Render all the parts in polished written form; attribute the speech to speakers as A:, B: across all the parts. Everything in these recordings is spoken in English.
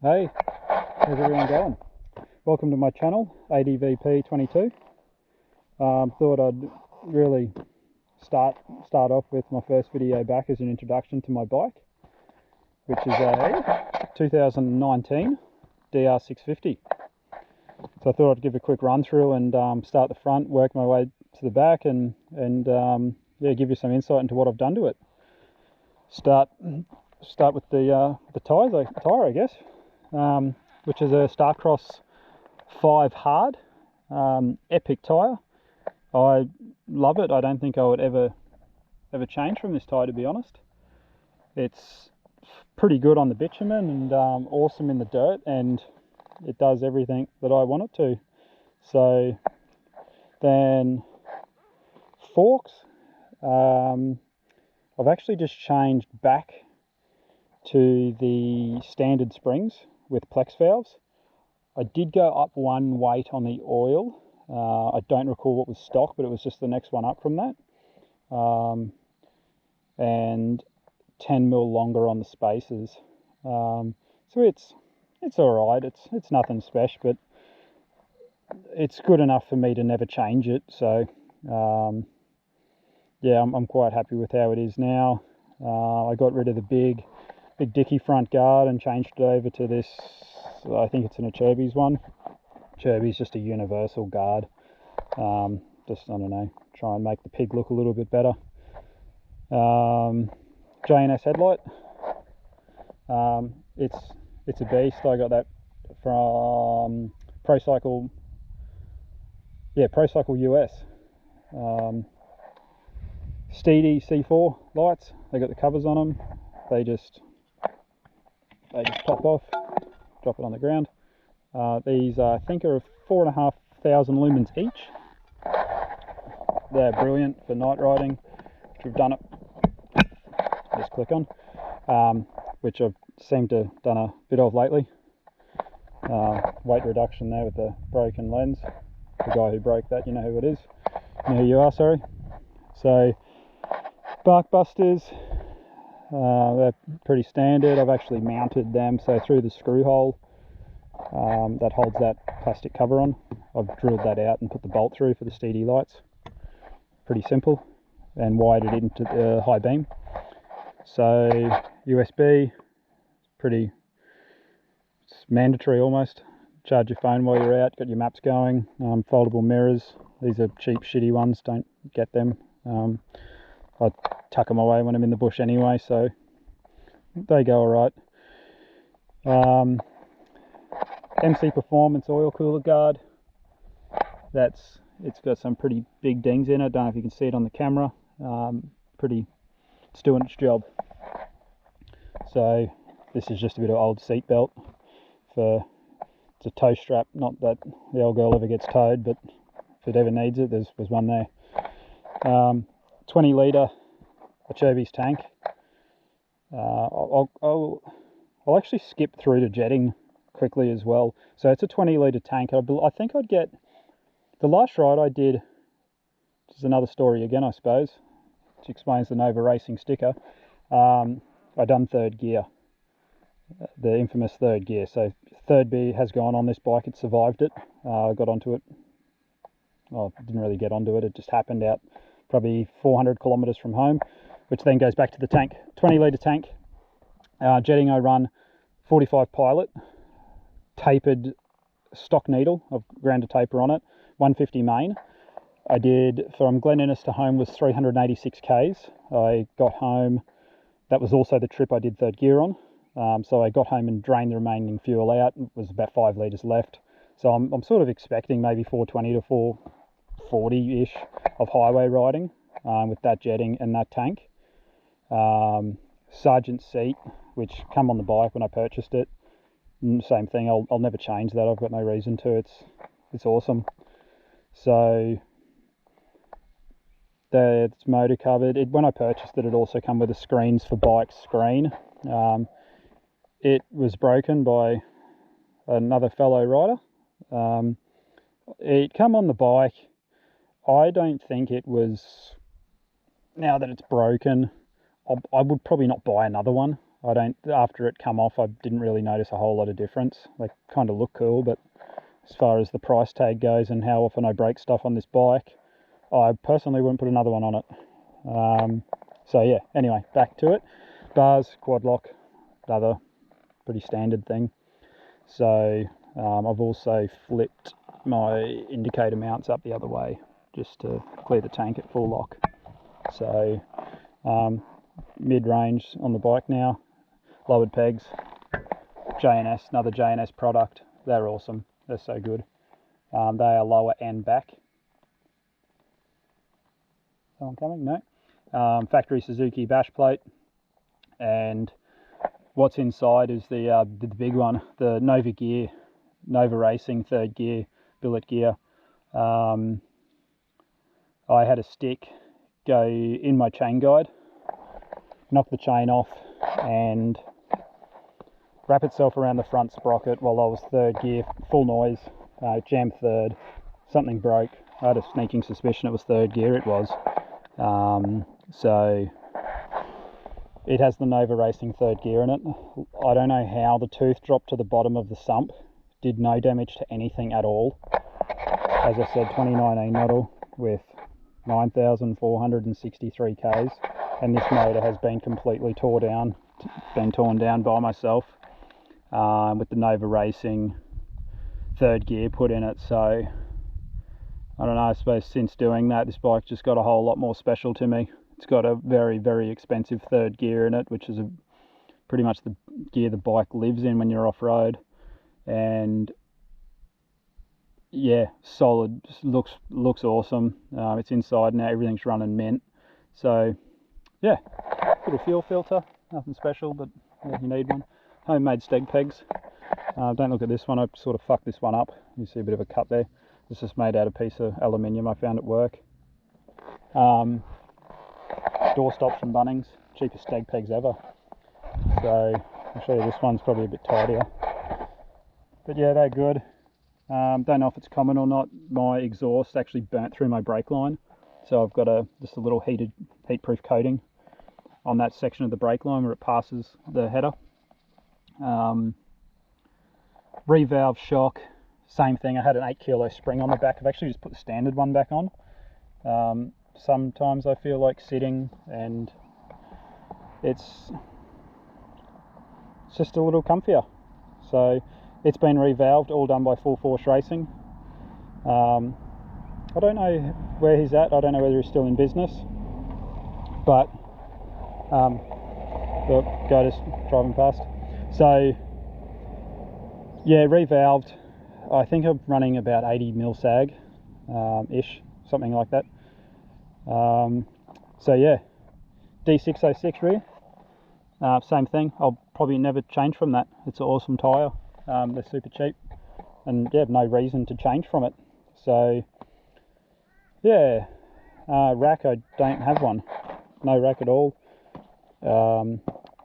A: Hey, how's everyone going? Welcome to my channel, ADVP22. Thought I'd really start off with my first video back as an introduction to my bike, which is a 2019 DR650. So I thought I'd give a quick run through and start the front, work my way to the back, and yeah, give you some insight into what I've done to it. Start with the tire, I guess. Which is a Starcross 5 hard, epic tyre. I love it. I don't think I would ever change from this tyre, to be honest. It's pretty good on the bitumen and awesome in the dirt, and it does everything that I want it to. So then forks, I've actually just changed back to the standard springs with Plex valves. I did go up one weight on the oil. I don't recall what was stock, but it was just the next one up from that. And 10 mil longer on the spacers. So it's all right. It's nothing special, but it's good enough for me to never change it. So yeah, I'm quite happy with how it is now. I got rid of the big dicky front guard and changed it over to this, I think it's an Cherby's one. Cherby's just a universal guard. Just, I don't know, try and make the pig look a little bit better. J&S headlight. It's a beast. I got that from ProCycle US. Steedy C4 lights. They got the covers on them. They just pop off, drop it on the ground. These I think are 4,500 lumens each. They're brilliant for night riding, which we've done it. Just click on, which I've seemed to have done a bit of lately. Weight reduction there with the broken lens. The guy who broke that, you know who it is. You know who you are, sorry. So bark busters. They're pretty standard. I've actually mounted them, so through the screw hole that holds that plastic cover on, I've drilled that out and put the bolt through for the steady lights. Pretty simple, and wired it into the high beam. So USB, it's mandatory almost. Charge your phone while you're out, got your maps going. Foldable mirrors. These are cheap, shitty ones, don't get them. I tuck them away when I'm in the bush anyway, so they go all right. MC Performance oil cooler guard. It's got some pretty big dings in it. Don't know if you can see it on the camera. It's doing its job. So this is just a bit of old seat belt it's a tow strap. Not that the old girl ever gets towed, but if it ever needs it, there's one there. 20 litre Cherby's tank. I'll actually skip through to jetting quickly as well. So it's a 20 litre tank. I think I'd get the last ride I did, which is another story again, I suppose, which explains the Nova Racing sticker. I done third gear, the infamous third gear. So third gear has gone on this bike. It survived it. I got onto it. Well, I didn't really get onto it. It just happened out probably 400 kilometers from home, which then goes back to the tank. 20 litre tank. Jetting I run 45 Pilot, tapered stock needle. I've ground a taper on it. 150 main. I did from Glen Innes to home was 386 Ks. I got home. That was also the trip I did third gear on. So I got home and drained the remaining fuel out. It was about 5 litres left. So I'm sort of expecting maybe 420 to 440-ish of highway riding with that jetting and that tank. Sergeant seat, which come on the bike when I purchased it. Same thing. I'll never change that. I've got no reason to. It's awesome. So it's motor covered. When I purchased it, it also come with a screens for bike screen. It was broken by another fellow rider. It come on the bike. I don't think it was, now that it's broken, I would probably not buy another one. after it come off, I didn't really notice a whole lot of difference. They kind of look cool, but as far as the price tag goes and how often I break stuff on this bike, I personally wouldn't put another one on it. So yeah, anyway, back to it. Bars, quad lock, another pretty standard thing. So I've also flipped my indicator mounts up the other way just to clear the tank at full lock. So mid-range on the bike now, lowered pegs, J&S, another J&S product. They're awesome, they're so good. They are lower and back. Someone coming? No. Factory Suzuki bash plate, and what's inside is the big one, the Nova Racing third gear billet gear. I had a stick go in my chain guide, knock the chain off, and wrap itself around the front sprocket while I was third gear, full noise, jammed third, something broke. I had a sneaking suspicion it was third gear, it was. So it has the Nova Racing third gear in it. I don't know how the tooth dropped to the bottom of the sump, did no damage to anything at all. As I said, 2019 model with 9,463 Ks, and this motor has been completely torn down by myself with the Nova Racing third gear put in it. So I don't know, I suppose since doing that, this bike just got a whole lot more special to me. It's got a very, very expensive third gear in it, which is pretty much the gear the bike lives in when you're off-road. And yeah, solid, looks awesome. It's inside now, everything's running mint. So yeah, little fuel filter, nothing special, but yeah, you need one. Homemade steg pegs. Don't look at this one, I sort of fucked this one up. You see a bit of a cut there. It's just made out of a piece of aluminium I found at work. Door stops from Bunnings, cheapest steg pegs ever. So I'll show you, this one's probably a bit tidier. But yeah, they're good. Don't know if it's common or not, my exhaust actually burnt through my brake line. So I've got just a little heat-proof coating on that section of the brake line where it passes the header. Revalve shock, same thing. I had an 8 kilo spring on the back. I've actually just put the standard one back on. Sometimes I feel like sitting and it's just a little comfier. So it's been revalved, all done by Full Force Racing. I don't know where he's at. I don't know whether he's still in business, but the guy just driving past. So yeah, revalved. I think I'm running about 80 mil sag ish, something like that. So yeah, D650 rear, same thing. I'll probably never change from that. It's an awesome tyre. They're super cheap, and yeah, no reason to change from it. So yeah, rack, I don't have one, no rack at all.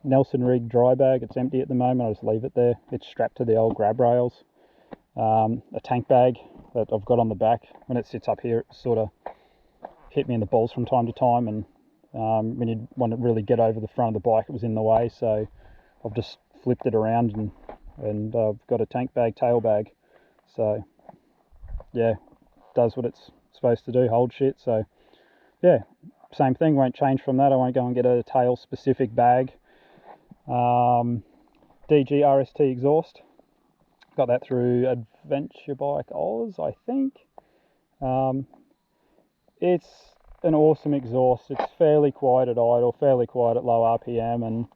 A: Nelson-Rigg dry bag, it's empty at the moment. I just leave it there. It's strapped to the old grab rails. A tank bag that I've got on the back. When it sits up here, it sort of hit me in the balls from time to time, and when you want to really get over the front of the bike, it was in the way, so I've just flipped it around and I've got a tank bag, tail bag. So yeah, does what it's supposed to do, hold shit. So yeah, same thing, won't change from that. I won't go and get a tail specific bag. DG RST exhaust, got that through Adventure Bike Oz, I think. It's an awesome exhaust. It's fairly quiet at idle, fairly quiet at low RPM, and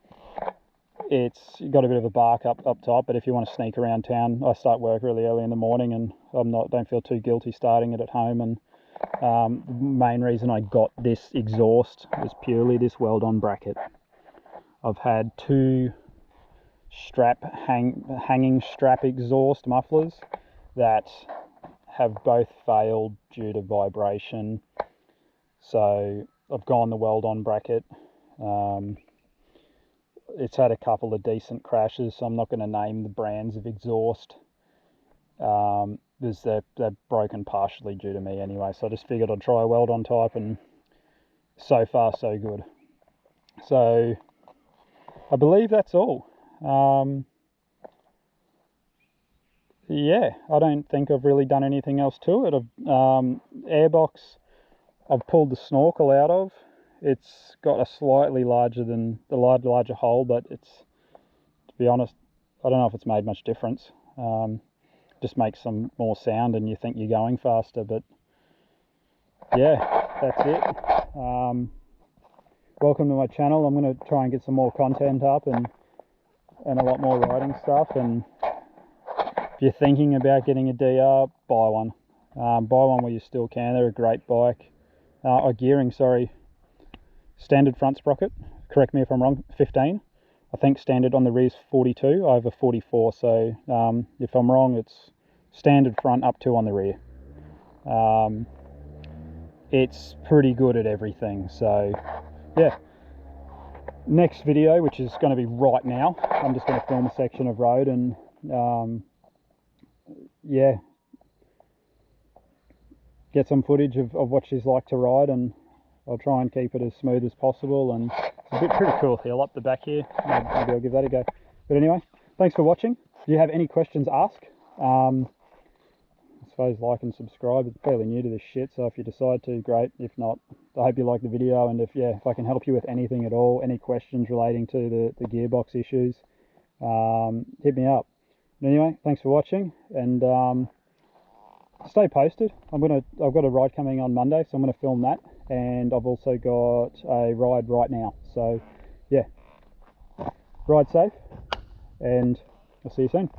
A: it's got a bit of a bark up top. But if you want to sneak around town, I start work really early in the morning, and don't feel too guilty starting it at home. And the main reason I got this exhaust was purely this weld-on bracket. I've had two hanging strap exhaust mufflers that have both failed due to vibration. So I've gone the weld-on bracket. It's had a couple of decent crashes, so I'm not going to name the brands of exhaust. They're broken partially due to me anyway, so I just figured I'd try a weld-on type, and so far so good. So I believe that's all. Yeah, I don't think I've really done anything else to it. Airbox, I've pulled the snorkel out of. It's got a slightly larger hole, but it's, to be honest, I don't know if it's made much difference. Just makes some more sound and you think you're going faster, but yeah, that's it. Welcome to my channel. I'm going to try and get some more content up and a lot more riding stuff. And if you're thinking about getting a DR, buy one. Buy one while you still can. They're a great bike. Gearing, sorry. Standard front sprocket. Correct me if I'm wrong. 15. I think standard on the rear is 42. I have a 44. So if I'm wrong, it's standard front up to on the rear. It's pretty good at everything. So yeah. Next video, which is going to be right now, I'm just going to film a section of road and yeah, get some footage of what she's like to ride, and I'll try and keep it as smooth as possible. And it's a pretty cool hill up the back here. Maybe I'll give that a go. But anyway, thanks for watching. If you have any questions, ask. I suppose like and subscribe. It's fairly new to this shit, so if you decide to, great. If not, I hope you like the video, and if I can help you with anything at all, any questions relating to the gearbox issues, hit me up. But anyway, thanks for watching, and stay posted. I've got a ride coming on Monday, so I'm going to film that, and I've also got a ride right now. So yeah, ride safe, and I'll see you soon.